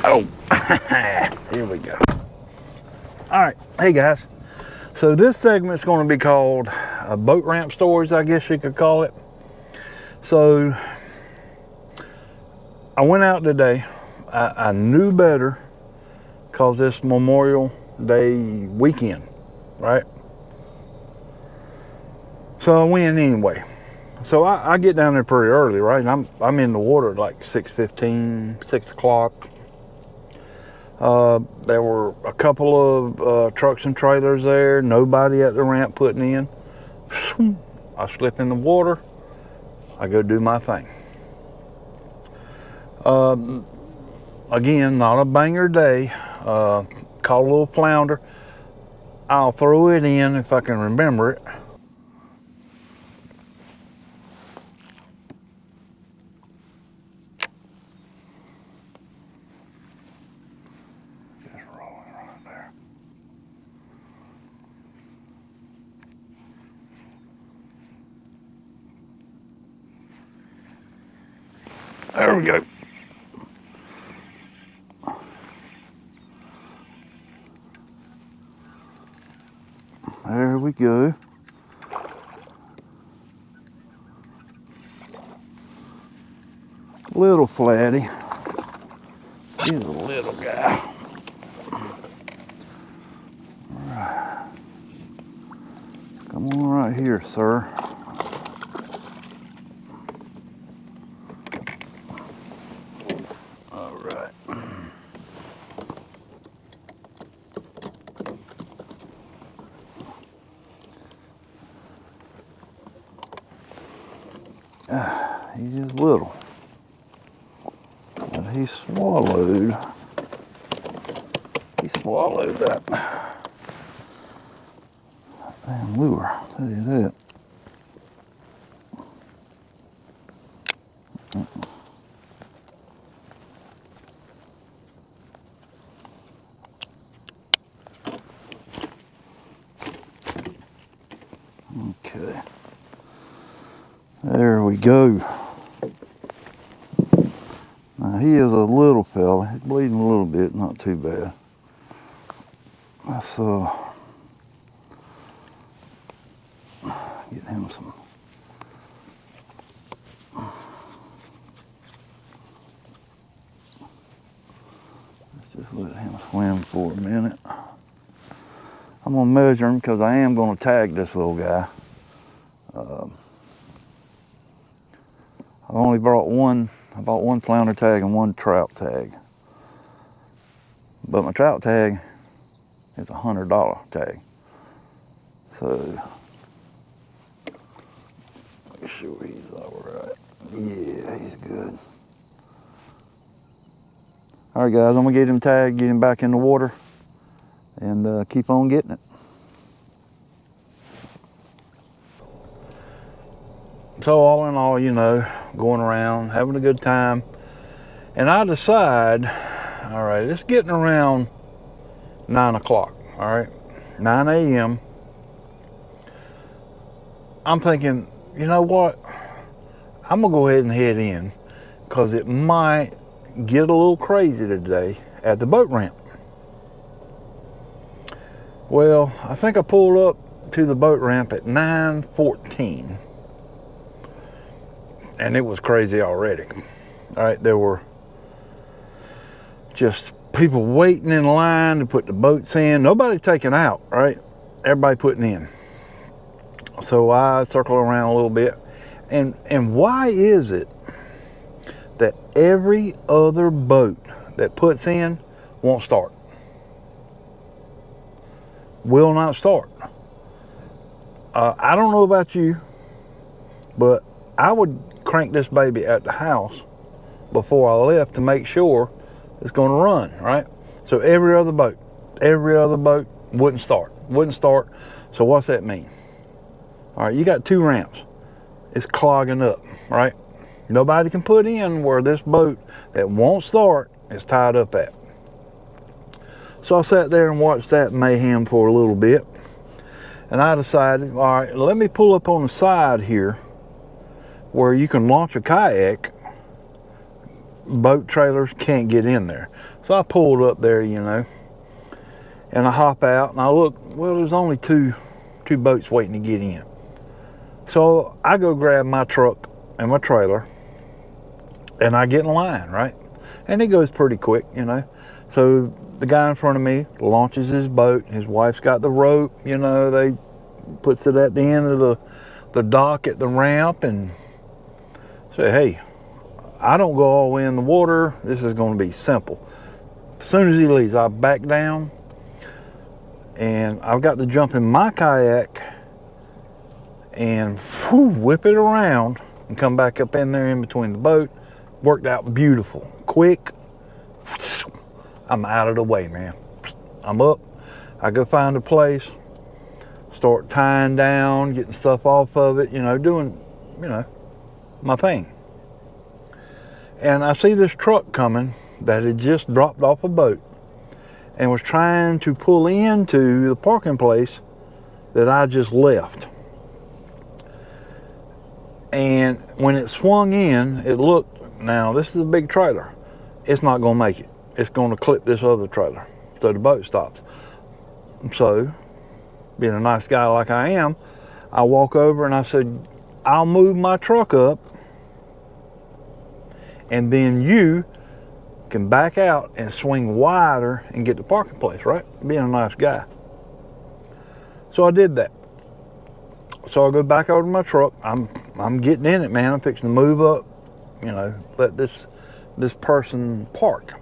Oh, here we go. All right, hey guys. So this segment's going to be called boat ramp stories, I guess you could call it. So I went out today. I knew better because it's Memorial Day weekend, right? So I went anyway. So I get down there pretty early, right? And I'm in the water at like 6:15, 6 o'clock. There were a couple of trucks and trailers there. Nobody at the ramp putting in. I slip in the water. I go do my thing. Again, not a banger day. Caught a little flounder. I'll throw it in if I can remember it. Just rolling right there. There we go. There we go. Little flatty. He's a little guy. All right. Come on right here, sir. All right. He is little, but he swallowed that damn lure. Tell you that. Okay. There we go. Now he is a little fella. He's bleeding a little bit, not too bad. Let's get him some. Let's just let him swim for a minute. I'm gonna measure him because I am gonna tag this little guy. I only brought one. I bought one flounder tag and one trout tag. But my trout tag is $100 tag. So make sure he's all right. Yeah, he's good. All right, guys, I'm gonna get him tagged, get him back in the water, and keep on getting it. So all in all, you know, going around, having a good time. And I decide, all right, it's getting around 9 o'clock, all right, 9 a.m. I'm thinking, you know what? I'm gonna go ahead and head in because it might get a little crazy today at the boat ramp. Well, I think I pulled up to the boat ramp at 9:14. And it was crazy already. All right, there were just people waiting in line to put the boats in. Nobody taking out, right? Everybody putting in. So I circle around a little bit. And why is it that every other boat that puts in won't start? Will not start. I don't know about you, but I would crank this baby at the house before I left to make sure it's going to run, right? So every other boat wouldn't start. So what's that mean? All right, you got two ramps. It's clogging up, right? Nobody can put in where this boat that won't start is tied up at. So I sat there and watched that mayhem for a little bit. And I decided, all right, let me pull up on the side here where you can launch a kayak. Boat trailers can't get in there. So I pulled up there, you know, and I hop out and I look, well, there's only two boats waiting to get in. So I go grab my truck and my trailer and I get in line, right? And it goes pretty quick, you know. So the guy in front of me launches his boat. His wife's got the rope, you know, they puts it at the end of the dock at the ramp and say, hey, I don't go all the way in the water. This is going to be simple. As soon as he leaves, I back down and I've got to jump in my kayak and whip it around and come back up in there in between the boat. Worked out beautiful, quick. I'm out of the way, man. I'm up. I go find a place, start tying down, getting stuff off of it, you know, doing, you know, my thing. And I see this truck coming that had just dropped off a boat and was trying to pull into the parking place that I just left. And when it swung in, it looked, now this is a big trailer. It's not gonna make it. It's gonna clip this other trailer. So the boat stops. So, being a nice guy like I am, I walk over and I said, I'll move my truck up and then you can back out and swing wider and get the parking place, right? Being a nice guy. So I did that. So I go back over to my truck. I'm getting in it, man. I'm fixing to move up, you know, let this person park.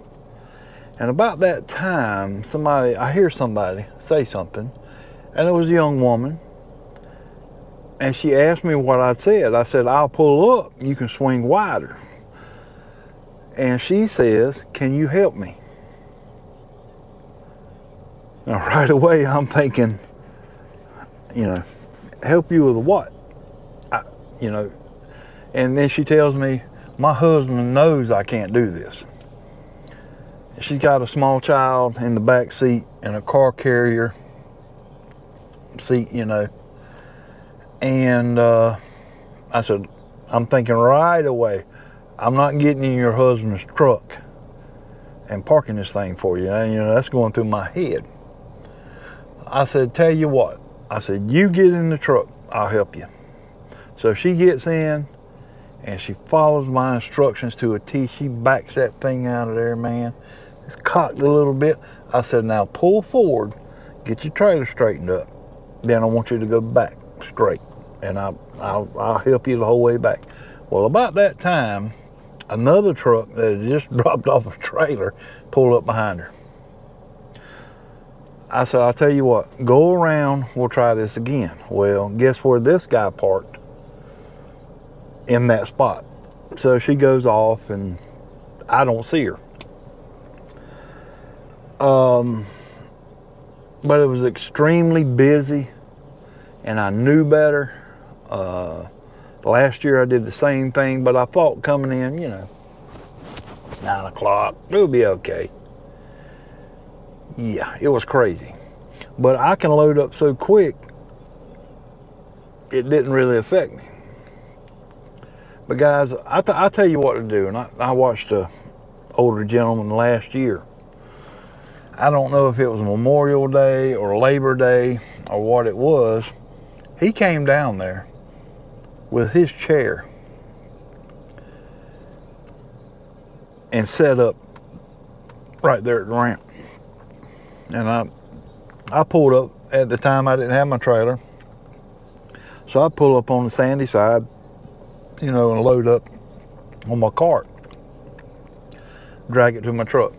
And about that time, I hear somebody say something, and it was a young woman. And she asked me what I said. I said, I'll pull up, you can swing wider. And she says, can you help me? Now right away I'm thinking, you know, help you with what? You know, and then she tells me, my husband knows I can't do this. She's got a small child in the back seat and a car carrier seat, you know. And I said, I'm thinking right away, I'm not getting in your husband's truck and parking this thing for you. And, you know, that's going through my head. I said, tell you what, I said, you get in the truck, I'll help you. So she gets in and she follows my instructions to a T. She backs that thing out of there, man. It's cocked a little bit. I said, now pull forward, get your trailer straightened up. Then I want you to go back straight and I'll help you the whole way back. Well, about that time, another truck that had just dropped off a trailer pulled up behind her. I said, I'll tell you what, go around, we'll try this again. Well, guess where this guy parked? In that spot. So she goes off and I don't see her. But it was extremely busy and I knew better. Last year I did the same thing, but I thought coming in, you know, 9 o'clock, it'll be okay. Yeah, it was crazy. But I can load up so quick, it didn't really affect me. But guys, I tell you what to do, and I watched an older gentleman last year. I don't know if it was Memorial Day or Labor Day or what it was. He came down there with his chair and set up right there at the ramp. And I pulled up. At the time I didn't have my trailer, so I pull up on the sandy side, you know, and load up on my cart, drag it to my truck.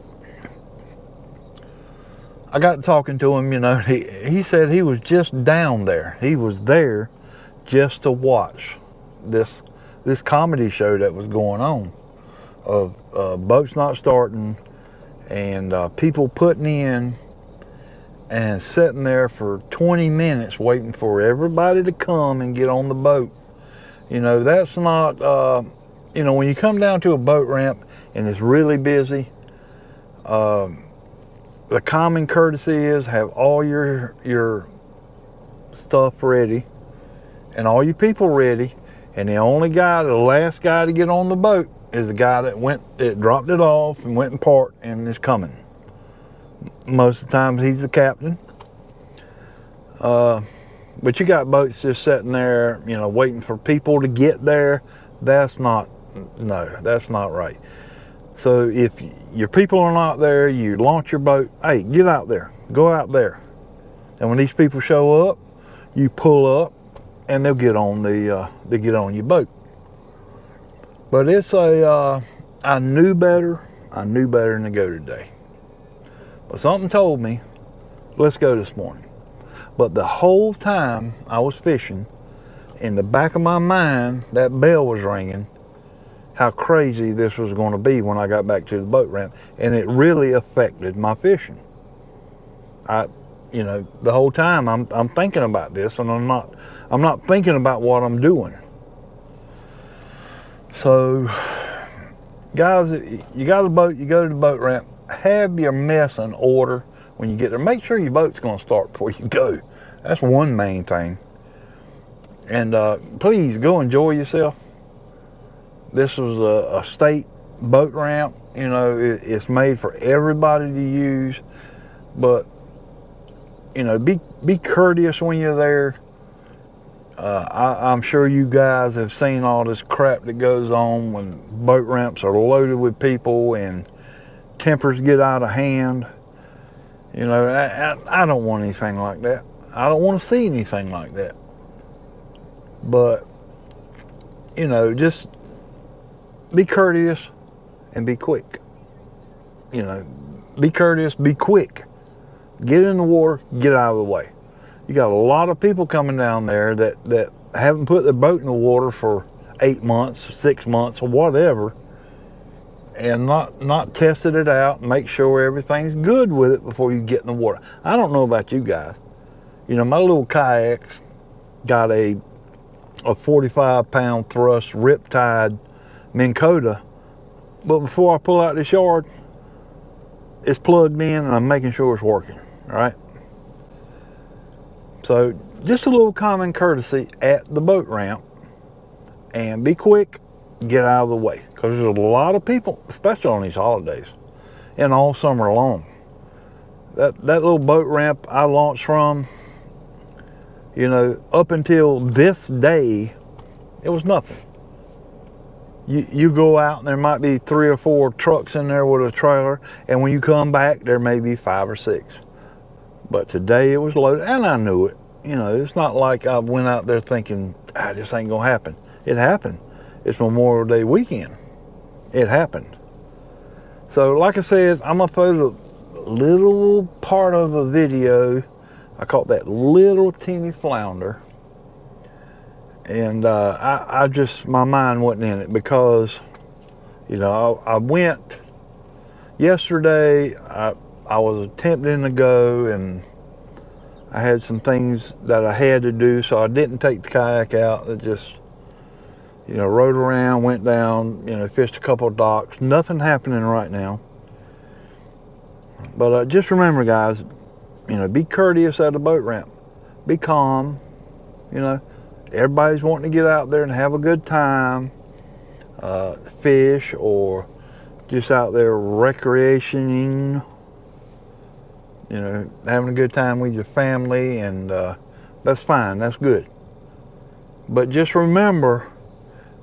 I got talking to him, you know, he said he was just down there. He was there just to watch this comedy show that was going on of boats not starting and people putting in and sitting there for 20 minutes waiting for everybody to come and get on the boat. You know, that's not, you know, when you come down to a boat ramp and it's really busy, the common courtesy is have all your stuff ready and all your people ready, and the last guy to get on the boat is the guy that dropped it off and went and parked and is coming. Most of the time he's the captain. But you got boats just sitting there, you know, waiting for people to get there. That's not right. So if your people are not there, you launch your boat. Hey, get out there, go out there. And when these people show up, you pull up, and they'll get on your boat. But it's I knew better than to go today. But something told me, let's go this morning. But the whole time I was fishing, in the back of my mind, that bell was ringing, how crazy this was going to be when I got back to the boat ramp. And it really affected my fishing. You know, the whole time I'm thinking about this, and I'm not thinking about what I'm doing. So, guys, you got a boat, you go to the boat ramp, have your mess in order when you get there. Make sure your boat's going to start before you go. That's one main thing. And please go enjoy yourself. This was a state boat ramp. You know, it's made for everybody to use. But, you know, be courteous when you're there. I'm sure you guys have seen all this crap that goes on when boat ramps are loaded with people and tempers get out of hand. You know, I don't want anything like that. I don't want to see anything like that. But, you know, just be courteous and be quick. You know, be courteous, be quick. Get in the water, get out of the way. You got a lot of people coming down there that haven't put their boat in the water for 8 months, 6 months, or whatever, and not tested it out and make sure everything's good with it before you get in the water. I don't know about you guys. You know, my little kayak's got a 45-pound thrust Riptide Minn Kota, but before I pull out this yard, it's plugged in and I'm making sure it's working, all right? So just a little common courtesy at the boat ramp, and be quick, get out of the way, because there's a lot of people, especially on these holidays and all summer long. That little boat ramp I launched from, you know, up until this day, it was nothing. You go out and there might be 3 or 4 trucks in there with a trailer, and when you come back, there may be 5 or 6. But today it was loaded, and I knew it. You know, it's not like I went out there thinking, this ain't gonna happen. It happened. It's Memorial Day weekend. It happened. So like I said, I'm gonna put a little part of a video. I caught that little teeny flounder. And I just, my mind wasn't in it, because, you know, I went yesterday, I was attempting to go, and I had some things that I had to do, so I didn't take the kayak out. It just, you know, rode around, went down, you know, fished a couple of docks. Nothing happening right now. But just remember, guys, you know, be courteous at the boat ramp. Be calm, you know. Everybody's wanting to get out there and have a good time, fish, or just out there recreationing, you know, having a good time with your family, and that's fine, that's good. But just remember,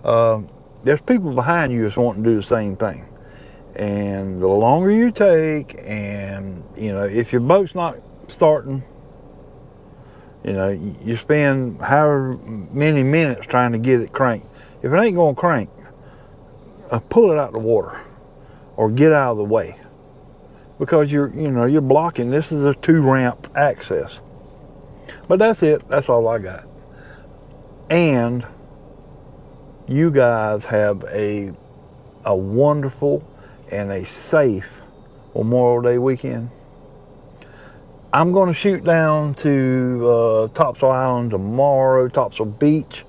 there's people behind you that's wanting to do the same thing. And the longer you take, and, you know, if your boat's not starting, you know, you spend however many minutes trying to get it cranked. If it ain't gonna crank, pull it out of the water or get out of the way, because you're blocking. This is a 2-ramp access. But that's it. That's all I got. And you guys have a wonderful and a safe Memorial Day weekend. I'm going to shoot down to Topsail Island tomorrow, Topsail Beach,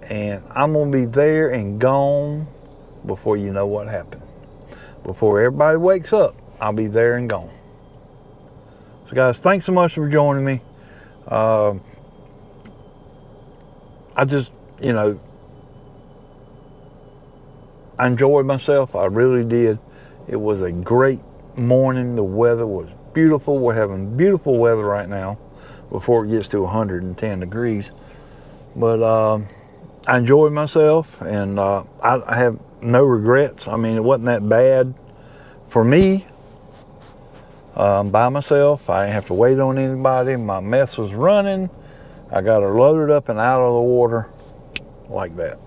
and I'm going to be there and gone before you know what happened. Before everybody wakes up, I'll be there and gone. So guys, thanks so much for joining me. I just, you know, I enjoyed myself. I really did. It was a great morning. The weather was beautiful. We're having beautiful weather right now before it gets to 110 degrees. But I enjoyed myself, and I have no regrets. I mean, it wasn't that bad for me. By myself. I didn't have to wait on anybody. My mess was running. I got her loaded up and out of the water like that.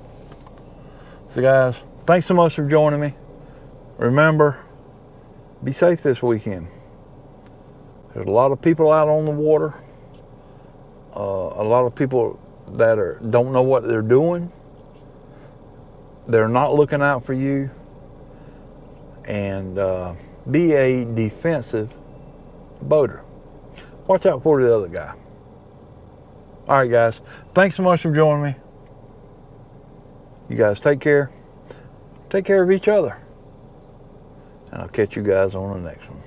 So guys, thanks so much for joining me. Remember, be safe this weekend. There's a lot of people out on the water. A lot of people that don't know what they're doing. They're not looking out for you. And be a defensive boater. Watch out for the other guy. All right, guys. Thanks so much for joining me. You guys take care. Take care of each other. And I'll catch you guys on the next one.